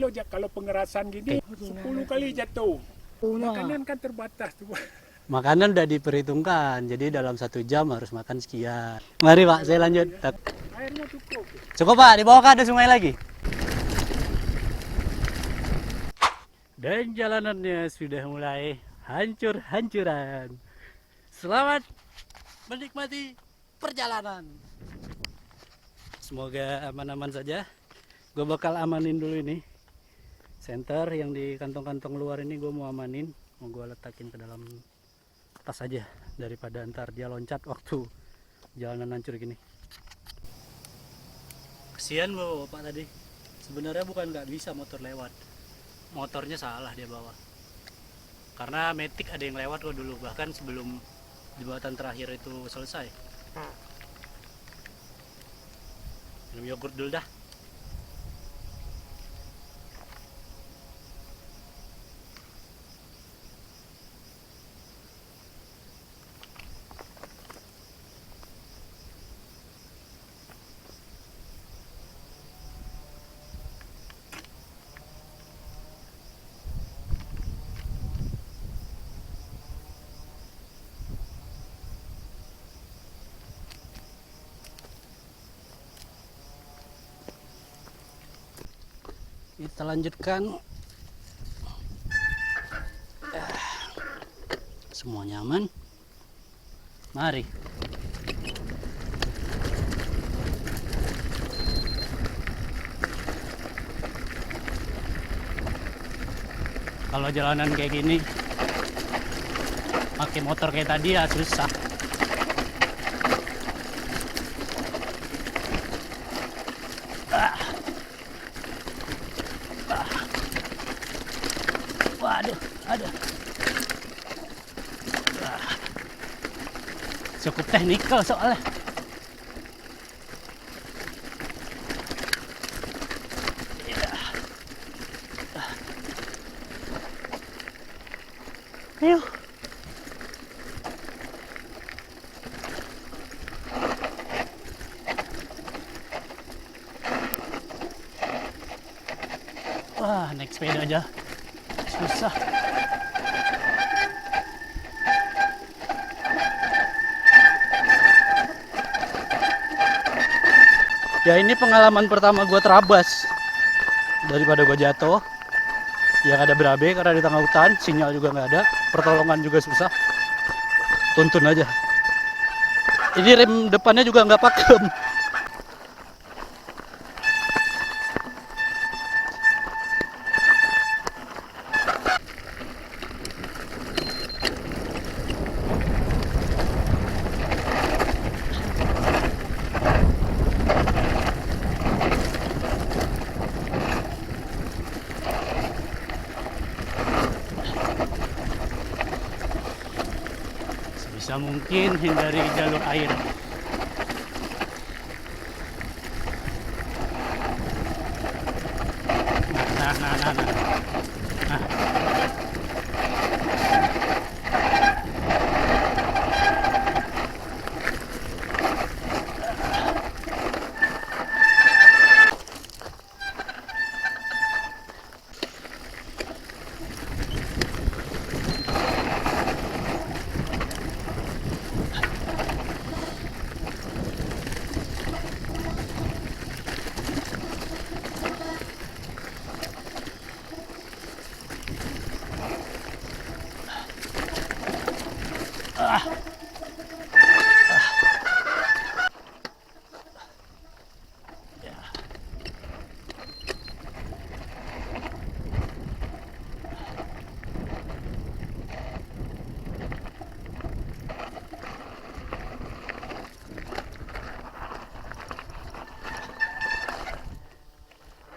kilo kalau pengerasan gini 10 kali jatuh. Makanan kan terbatas tuh. Makanan udah diperhitungkan, jadi dalam 1 jam harus makan sekian. Mari Pak, saya lanjut. Airnya cukup. Cukup Pak, di bawah ada sungai lagi. Dan jalanannya sudah mulai hancur-hancuran. Selamat menikmati perjalanan. Semoga aman-aman saja. Gue bakal amanin dulu ini. Center yang di kantong-kantong luar ini gue mau amanin. Mau gue letakin ke dalam tas aja daripada ntar dia loncat waktu jalanan hancur gini. Kesian bapak tadi. Sebenarnya bukan nggak bisa motor lewat. Motornya salah dia bawa. Karena Matic ada yang lewat kok dulu, bahkan sebelum jembatan terakhir itu selesai. Minum yogurt dulu dah. Kita lanjutkan. Semua nyaman. Mari. Kalau jalanan kayak gini, pakai motor kayak tadi ya susah. Waduh, aduh. Cukup teknikal soalnya. Ayo. Wah, naik sepeda aja susah. Ya ini pengalaman pertama gue terabas. Daripada gue jatuh. Yang ada berabe karena di tengah hutan, sinyal juga nggak ada, pertolongan juga susah. Tuntun aja. Ini rem depannya juga nggak pakem. Sebisa mungkin hindari jalur air. Nah.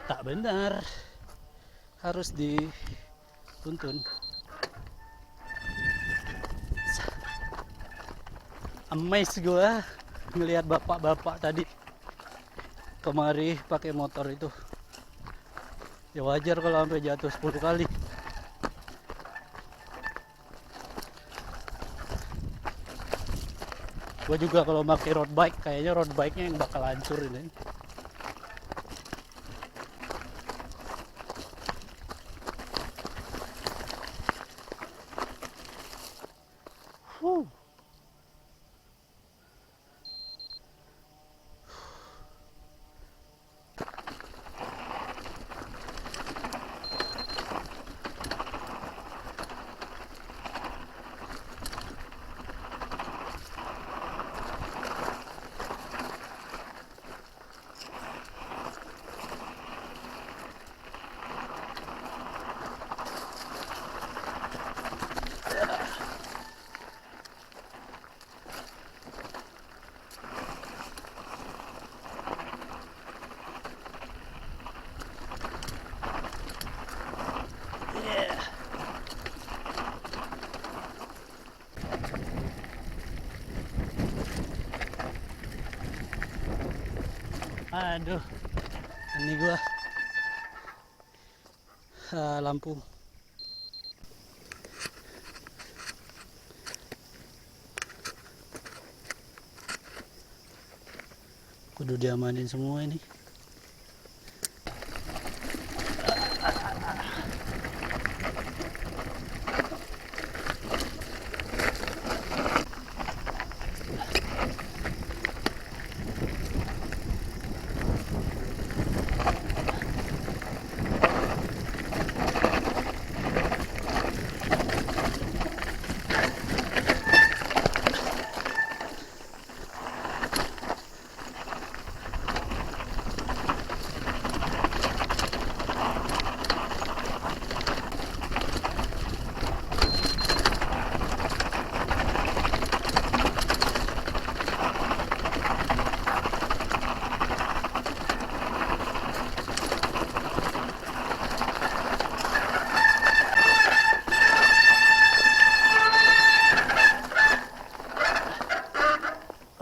Tak benar, harus dituntun. Amazed gue ngelihat bapak-bapak tadi kemari pakai motor itu. Ya wajar kalau sampai jatuh 10 kali. Gue juga kalau pakai road bike, kayaknya road bike-nya yang bakal hancur ini. Aduh, ini gua lampu. Kudu diamanin semua ini.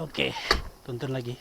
Oke, tuntun lagi.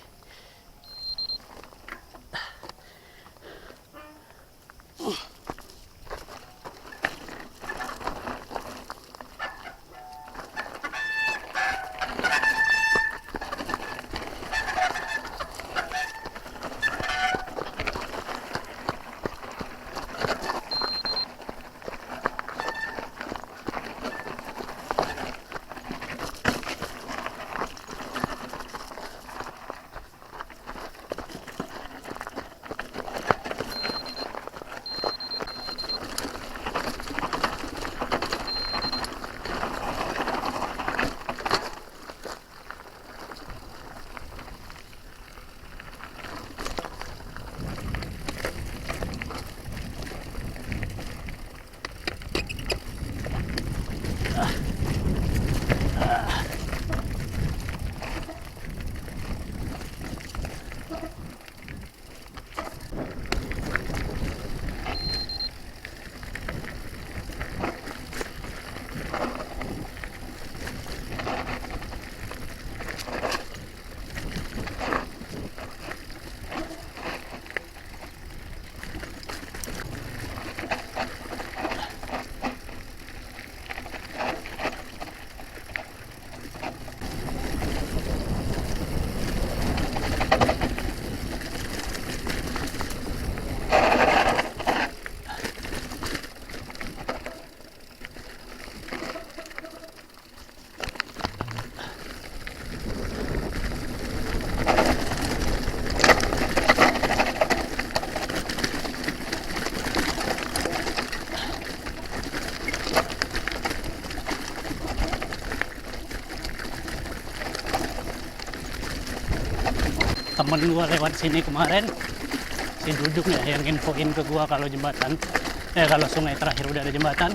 Temen gua lewat sini kemarin, si Duduk ya yang infoin ke gua kalau jembatan, kalau sungai terakhir udah ada jembatan.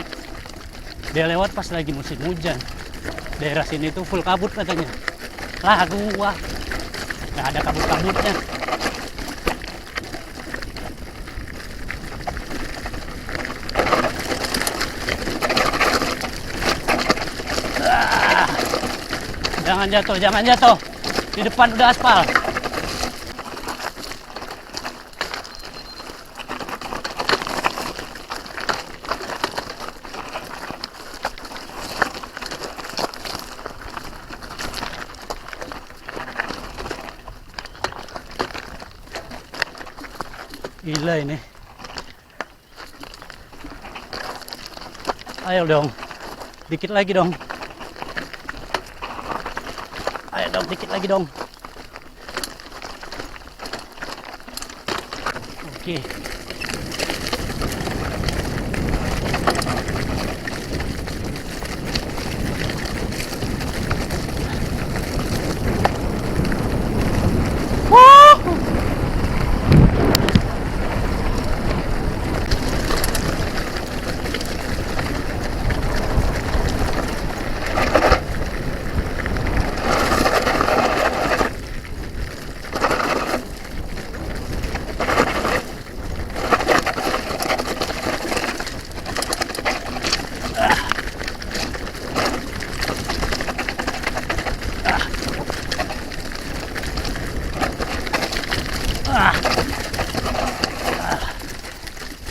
Dia lewat pas lagi musim hujan. Daerah sini tuh full kabut katanya. Lah gua nggak ada kabut-kabutnya. Jangan jatuh, jangan jatuh. Di depan udah aspal. Gila ini. Ayo dong. Dikit lagi dong. Ayo dong, dikit lagi dong. Oke.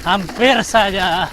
Hampir saja.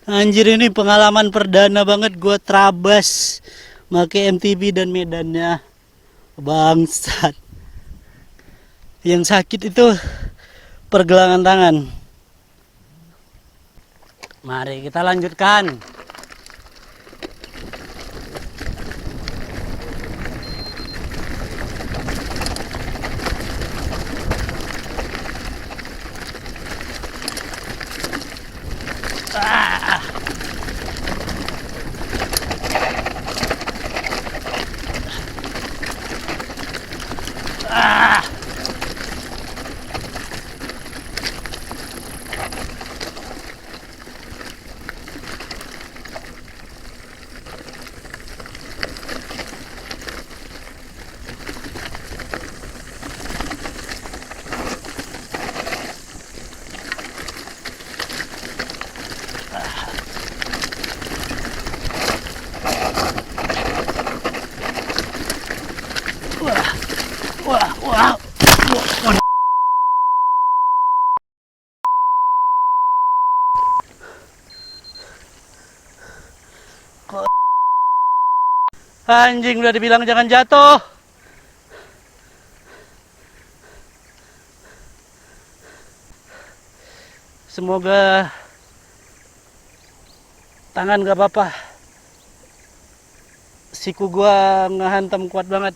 Anjir, ini pengalaman perdana banget gua terabas pakai MTB dan medannya. Bangsat. Yang sakit itu pergelangan tangan. Mari kita lanjutkan. Wah. Anjing, udah dibilang jangan jatuh. Semoga tangan gak apa-apa. Siku gua ngehantam kuat banget.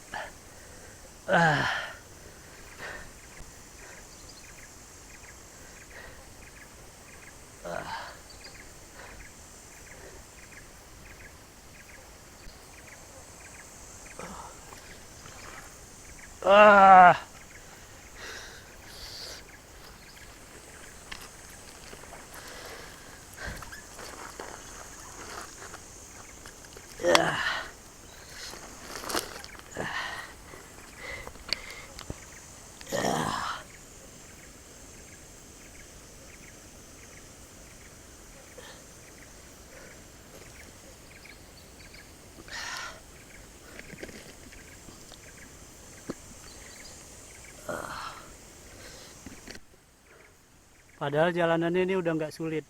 Padahal jalanannya ini udah nggak sulit,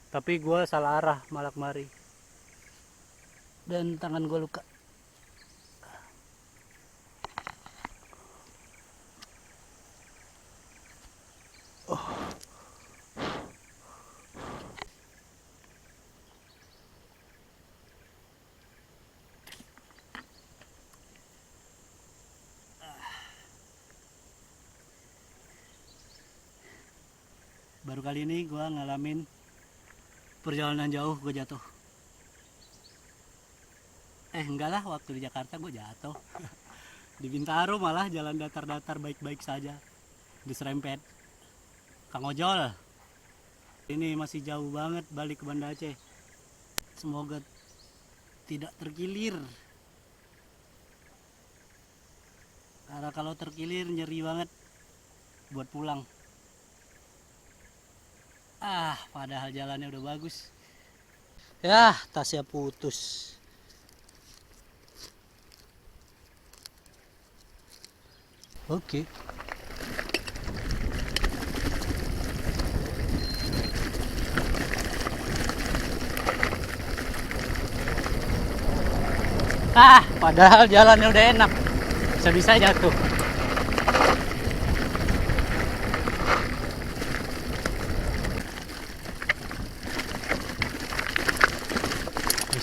tapi gue salah arah malah kemari dan tangan gue luka. Baru kali ini gue ngalamin perjalanan jauh gue jatuh. Enggak lah, waktu di Jakarta gue jatuh. Di Bintaro malah jalan datar-datar baik-baik saja, diserempet Kang Ojol. Ini masih jauh banget balik ke Banda Aceh. Semoga tidak terkilir, karena kalau terkilir nyeri banget buat pulang. Padahal jalannya udah bagus. Ya, tasnya putus. Oke. Padahal jalannya udah enak. Bisa-bisa jatuh.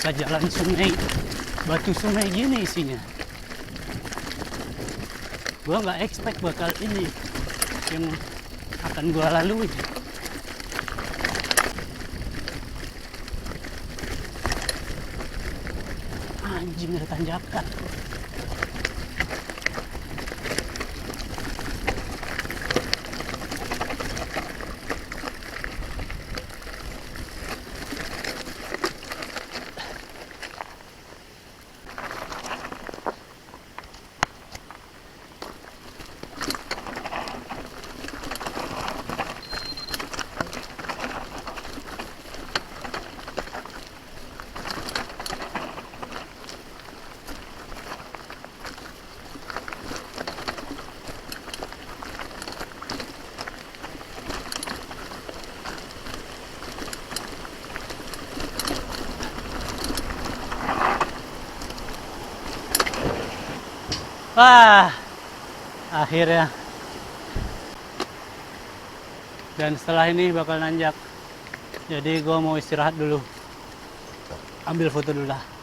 Bisa jalan sungai. batu sungai gini isinya. Gua nggak expect bakal ini yang akan gua lalui. Anjing, ada tanjakan. Wah, akhirnya. Dan setelah ini bakal nanjak. Jadi gua mau istirahat dulu. Ambil foto dulu lah.